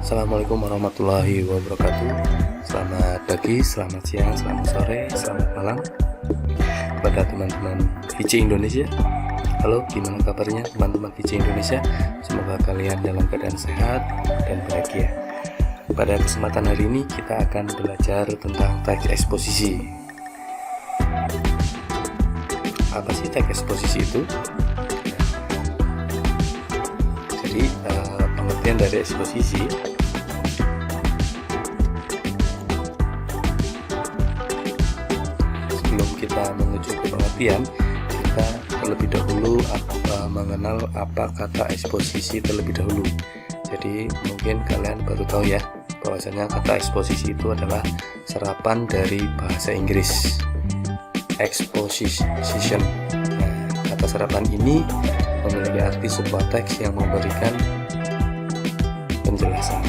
Assalamualaikum warahmatullahi wabarakatuh. Selamat pagi, selamat siang, selamat sore, selamat malam kepada teman-teman VC Indonesia. Halo, gimana kabarnya teman-teman VC Indonesia? Semoga kalian dalam keadaan sehat dan bahagia. Pada kesempatan hari ini kita akan belajar tentang teks eksposisi. Apa sih teks eksposisi itu? Jadi pengertian dari eksposisi sebelum kita menuju ke pengertian, kita terlebih dahulu mengenal apa kata eksposisi terlebih dahulu. Jadi mungkin kalian baru tahu ya bahwasanya kata eksposisi itu adalah serapan dari bahasa Inggris exposition. Nah, kata serapan ini memiliki arti sebuah teks yang memberikan penjelasan.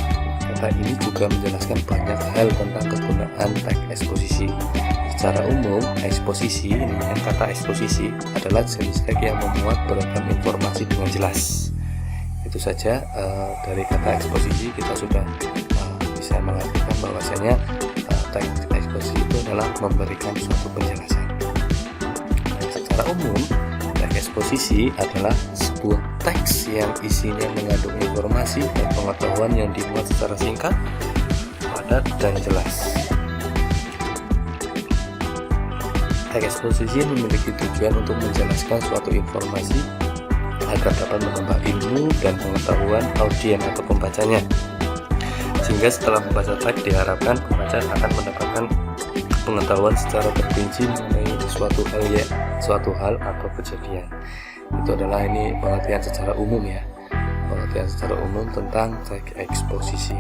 Kata ini juga menjelaskan banyak hal tentang kegunaan teks eksposisi. Secara umum, eksposisi, kata eksposisi adalah jenis teks yang memuat beragam informasi dengan jelas. Itu saja dari kata eksposisi kita sudah bisa mengartikan bahwasanya teks eksposisi itu adalah memberikan suatu penjelasan. Secara umum, teks eksposisi adalah sebuah teks yang isinya mengandung informasi dan pengetahuan yang dimuat secara singkat, padat, dan jelas. Teks eksposisi memiliki tujuan untuk menjelaskan suatu informasi agar dapat menambah ilmu dan pengetahuan audien atau pembacanya. Sehingga setelah membaca teks diharapkan pembaca akan mendapatkan pengetahuan secara terperinci mengenai suatu hal atau kejadian. Itu adalah ini pengertian secara umum ya. Pengertian secara umum tentang teks eksposisi.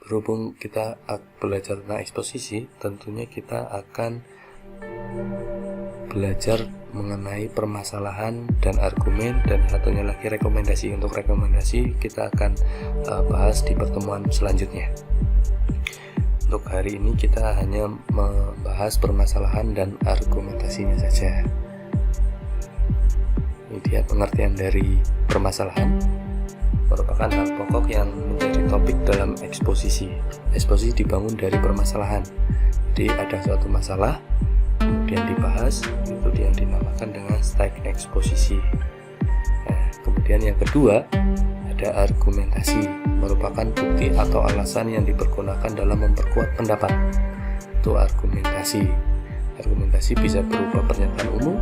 Berhubung kita belajar tentang eksposisi, tentunya kita akan belajar mengenai permasalahan dan argumen, dan satunya lagi rekomendasi. Untuk rekomendasi kita akan bahas di pertemuan selanjutnya. Untuk hari ini kita hanya membahas permasalahan dan argumentasinya saja. Ini dia pengertian dari permasalahan. Merupakan hal pokok yang menjadi topik dalam eksposisi. Eksposisi dibangun dari permasalahan. Jadi ada suatu masalah, kemudian dibahas, itu yang dinamakan dengan teks eksposisi. Nah, kemudian yang kedua ada argumentasi, merupakan bukti atau alasan yang dipergunakan dalam memperkuat pendapat. Itu argumentasi. Argumentasi bisa berupa pernyataan umum,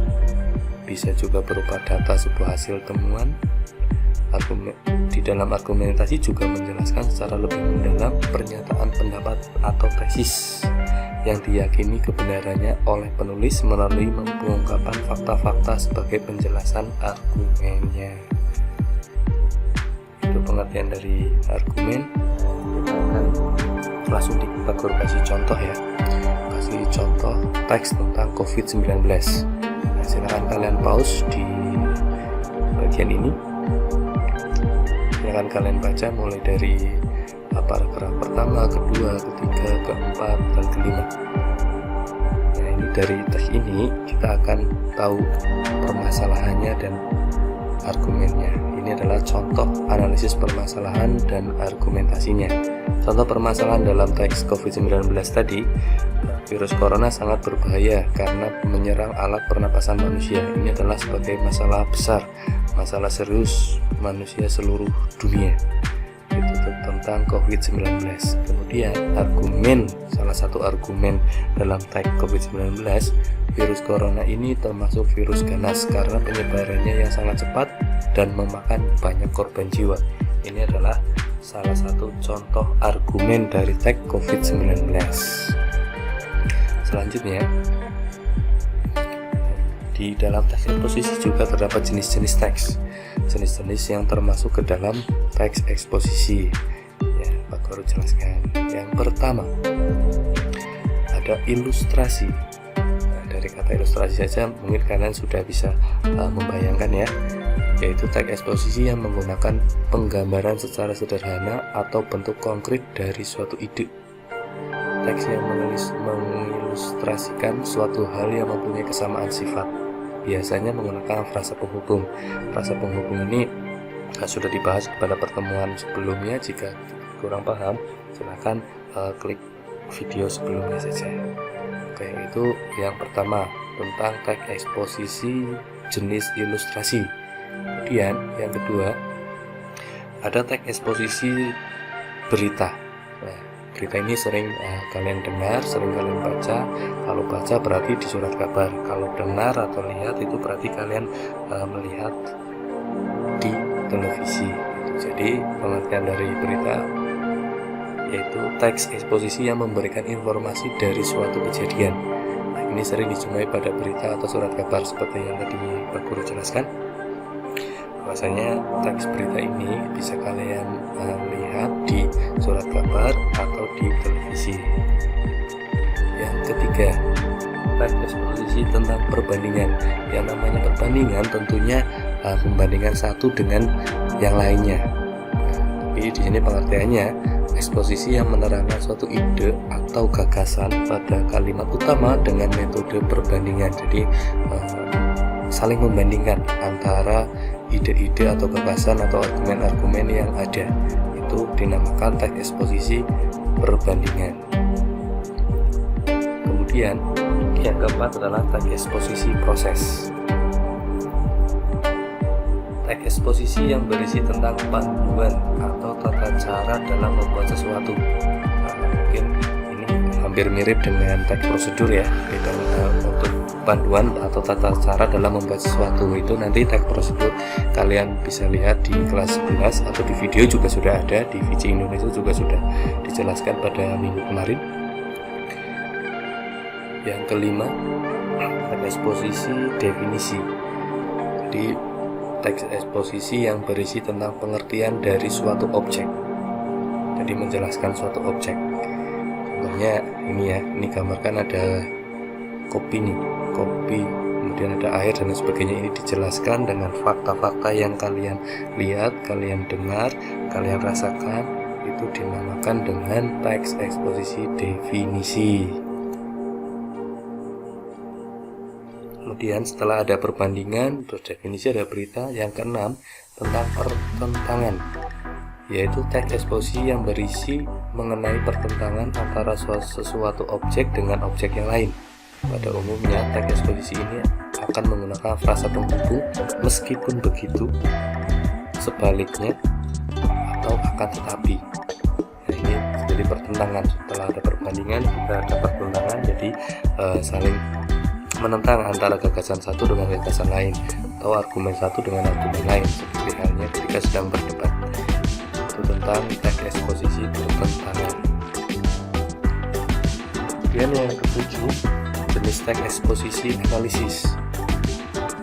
bisa juga berupa data sebuah hasil temuan. Di dalam argumentasi juga menjelaskan secara lebih mendalam pernyataan pendapat atau tesis yang diyakini kebenarannya oleh penulis melalui pengungkapan fakta-fakta sebagai penjelasan argumennya. Itu pengertian dari argumen. Kita akan langsung kita kasih contoh ya. Kasih contoh teks tentang COVID-19. Nah, silakan kalian pause di bagian ini. Akan kalian baca mulai dari paragraf pertama, kedua, ketiga, keempat, dan kelima. Nah, ini dari teks ini kita akan tahu permasalahannya dan argumennya. Ini adalah contoh analisis permasalahan dan argumentasinya. Contoh permasalahan dalam teks COVID-19 tadi, virus corona sangat berbahaya karena menyerang alat pernapasan manusia. Ini adalah sebagai masalah besar, masalah serius manusia seluruh dunia. Itu tentang COVID-19. Kemudian argumen, salah satu argumen dalam teks COVID-19, virus corona ini termasuk virus ganas karena penyebarannya yang sangat cepat dan memakan banyak korban jiwa. Ini adalah salah satu contoh argumen dari teks COVID-19. Selanjutnya, di dalam teks eksposisi juga terdapat jenis-jenis teks, jenis-jenis yang termasuk ke dalam teks eksposisi. Ya, Pak Guru jelaskan. Yang pertama, ada ilustrasi. Nah, dari kata ilustrasi saja mungkin kalian sudah bisa membayangkan ya, yaitu teks eksposisi yang menggunakan penggambaran secara sederhana atau bentuk konkret dari suatu ide. teks yang mengilustrasikan suatu hal yang mempunyai kesamaan sifat, biasanya menggunakan frasa penghubung. Frasa penghubung ini sudah dibahas pada pertemuan sebelumnya. Jika kurang paham, silahkan klik video sebelumnya saja. Oke, itu yang pertama tentang teks eksposisi jenis ilustrasi. Kemudian yang kedua, ada teks eksposisi berita. Nah, berita ini sering kalian dengar, sering kalian baca. Kalau baca berarti di surat kabar. Kalau dengar atau lihat itu berarti kalian melihat di televisi. Jadi pengertian dari berita yaitu teks eksposisi yang memberikan informasi dari suatu kejadian. Nah, ini sering dijumpai pada berita atau surat kabar seperti yang tadi Pak Guru jelaskan. Bahwasanya teks berita ini bisa kalian lihat di surat kabar atau di televisi. Yang ketiga, teks eksposisi tentang perbandingan. Yang namanya perbandingan tentunya membandingkan satu dengan yang lainnya. Tapi di sini pengertiannya eksposisi yang menerangkan suatu ide atau gagasan pada kalimat utama dengan metode perbandingan. Jadi saling membandingkan antara ide-ide atau gagasan atau argumen-argumen yang ada, itu dinamakan teks eksposisi perbandingan. Kemudian yang keempat adalah teks eksposisi proses. Teks eksposisi yang berisi tentang panduan atau tata cara dalam membuat sesuatu. Nah, mungkin ini hampir mirip dengan teks prosedur ya. Untuk panduan atau tata cara dalam membuat sesuatu itu nanti teks prosedur kalian bisa lihat di kelas 11 atau di video juga sudah ada, di VC Indonesia juga sudah dijelaskan pada minggu kemarin. Yang kelima, teks eksposisi definisi. Jadi teks eksposisi yang berisi tentang pengertian dari suatu objek. Jadi menjelaskan suatu objek. Contohnya ini ya, ini gambarkan ada kopi nih, kopi, kemudian ada air dan sebagainya. Ini dijelaskan dengan fakta-fakta yang kalian lihat, kalian dengar, kalian rasakan. Itu dinamakan dengan teks eksposisi definisi. Kemudian setelah ada perbandingan, terus definisi, ada berita. Yang keenam, tentang pertentangan, yaitu teks eksposisi yang berisi mengenai pertentangan antara sesuatu objek dengan objek yang lain. Pada umumnya, teks eksposisi ini akan menggunakan frasa penghubung meskipun begitu, sebaliknya, atau akan tetapi. Nah, ini jadi pertentangan. Setelah ada perbandingan, kita ada pertentangan, jadi saling menentang antara gagasan satu dengan gagasan lain, atau argumen satu dengan argumen lain, seperti halnya ketika sedang berdebat. Itu tentang teks eksposisi pertentangan. Kemudian yang ketujuh, jenis teks eksposisi analisis.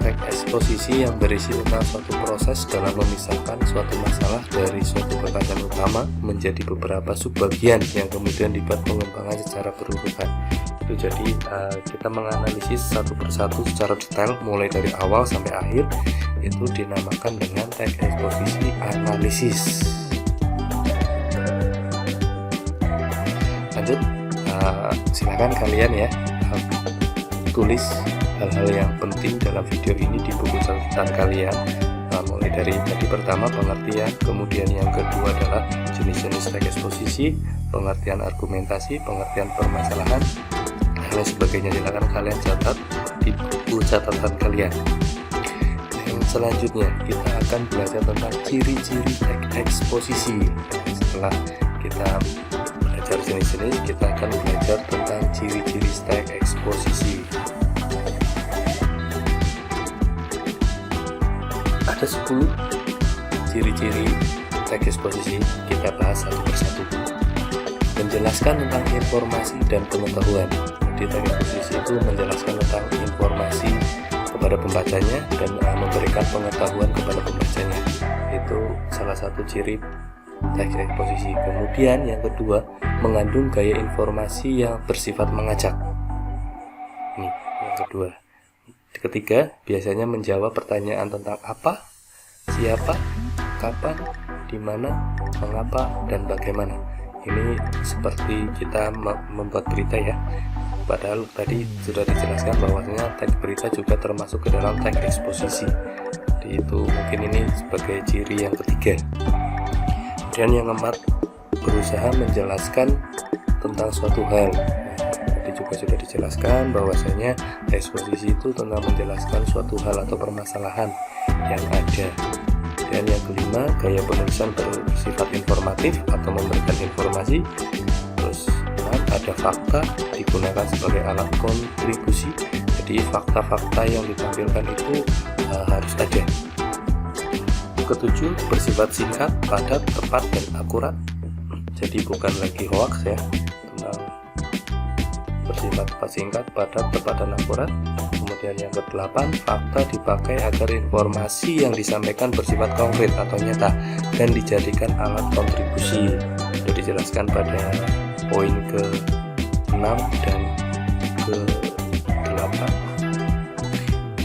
Teks eksposisi yang berisi tentang suatu proses dalam memisahkan suatu masalah dari suatu gagasan utama menjadi beberapa subbagian yang kemudian dibuat pengembangan secara berurutan. Itu jadi kita menganalisis satu persatu secara detail mulai dari awal sampai akhir. Itu dinamakan dengan teks eksposisi analisis. Lanjut, silakan kalian ya tulis hal-hal yang penting dalam video ini di buku catatan kalian, mulai dari tadi pertama pengertian, kemudian yang kedua adalah jenis-jenis teks eksposisi, pengertian argumentasi, pengertian permasalahan, dan lain sebagainya. Silakan kalian catat di buku catatan kalian. Dan selanjutnya kita akan belajar tentang ciri-ciri teks eksposisi. Dan setelah kita belajar jenis-jenis, kita akan belajar tentang ciri-ciri teks eksposisi. Ada 10 ciri-ciri teks eksposisi, kita bahas satu persatu. Menjelaskan tentang informasi dan pengetahuan. Jadi teks eksposisi itu menjelaskan tentang informasi kepada pembacanya dan memberikan pengetahuan kepada pembacanya. Itu salah satu ciri teks eksposisi. Kemudian yang kedua, mengandung gaya informasi yang bersifat mengajak. Ini yang kedua. Ketiga, biasanya menjawab pertanyaan tentang apa, siapa, kapan, di mana, mengapa, dan bagaimana. ini seperti kita membuat berita ya, padahal tadi sudah dijelaskan bahwasanya teks berita juga termasuk ke dalam teks eksposisi. Jadi itu mungkin ini sebagai ciri yang ketiga. Kemudian yang keempat, berusaha menjelaskan tentang suatu hal. Tadi juga sudah dijelaskan bahwasanya eksposisi itu tentang menjelaskan suatu hal atau permasalahan yang ada. Dan yang kelima, gaya penulisan bersifat informatif atau memberikan informasi. Terus ada fakta, digunakan sebagai alat kontribusi. Jadi fakta-fakta yang ditampilkan itu harus ada. Ketujuh, bersifat singkat, padat, tepat, dan akurat. Jadi bukan lagi hoax ya, tentang bersifat singkat, padat, tepat, dan akurat. Kemudian yang ke-8, fakta dipakai agar informasi yang disampaikan bersifat konkret atau nyata dan dijadikan alat kontribusi. Itu dijelaskan pada poin ke-6 dan ke-8.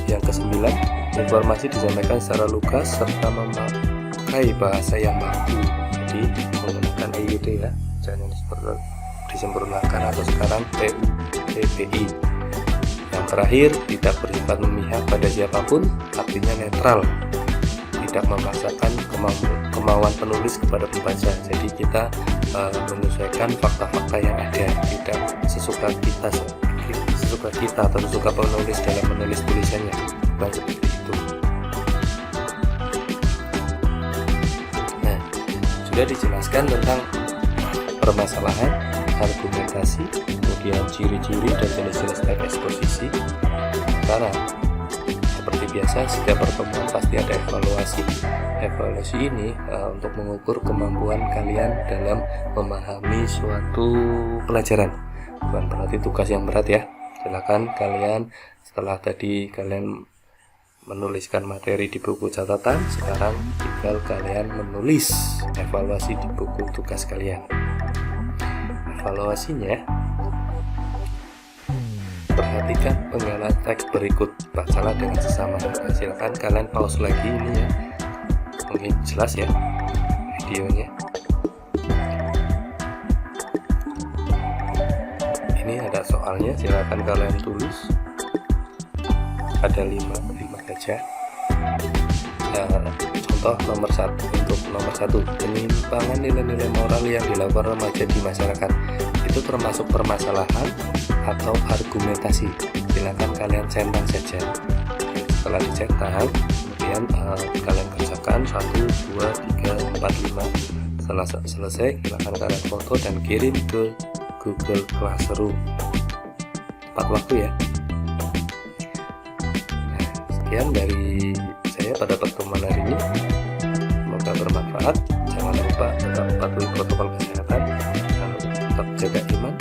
Yang ke-9, informasi disampaikan secara lugas serta memakai bahasa yang baku. Jadi menggunakan EYD ya, jangan disempurnakan atau sekarang TUTPI. Yang terakhir, tidak bersifat memihak pada siapapun, artinya netral, tidak memaksakan kemauan penulis kepada pembaca. Jadi kita menyesuaikan fakta-fakta yang ada, tidak sesuka kita atau sesuka penulis dalam menulis tulisannya, bukan seperti itu. Nah, sudah dijelaskan tentang permasalahan, argumentasi, kemudian ciri-ciri dan jenis-jenis teks eksposisi. Sekarang, seperti biasa, setiap pertemuan pasti ada evaluasi. Evaluasi ini untuk mengukur kemampuan kalian dalam memahami suatu pelajaran. Bukan berarti tugas yang berat ya. Silakan kalian setelah tadi kalian menuliskan materi di buku catatan, sekarang tinggal kalian menulis evaluasi di buku tugas kalian. Evaluasinya, perhatikan penggalan teks berikut, bacalah dengan sesama. Silakan kalian pause lagi ini ya, mungkin jelas ya videonya. Ini ada soalnya, silakan kalian tulis. Ada 5 saja. Contoh nomor 1, untuk nomor 1, penyimpangan nilai-nilai moral yang dilakukan remaja di masyarakat itu termasuk permasalahan atau argumentasi. Silakan kalian centang saja. Setelah dicentang, kemudian kalian kerjakan 1, 2, 3, 4, 5. Setelah selesai, silakan kalian foto dan kirim ke Google Classroom. Tepat waktu ya. Sekian dari saya pada pertemuan hari ini, semoga bermanfaat. Jangan lupa tetap patuhi protokol kesehatan, tetap jaga iman.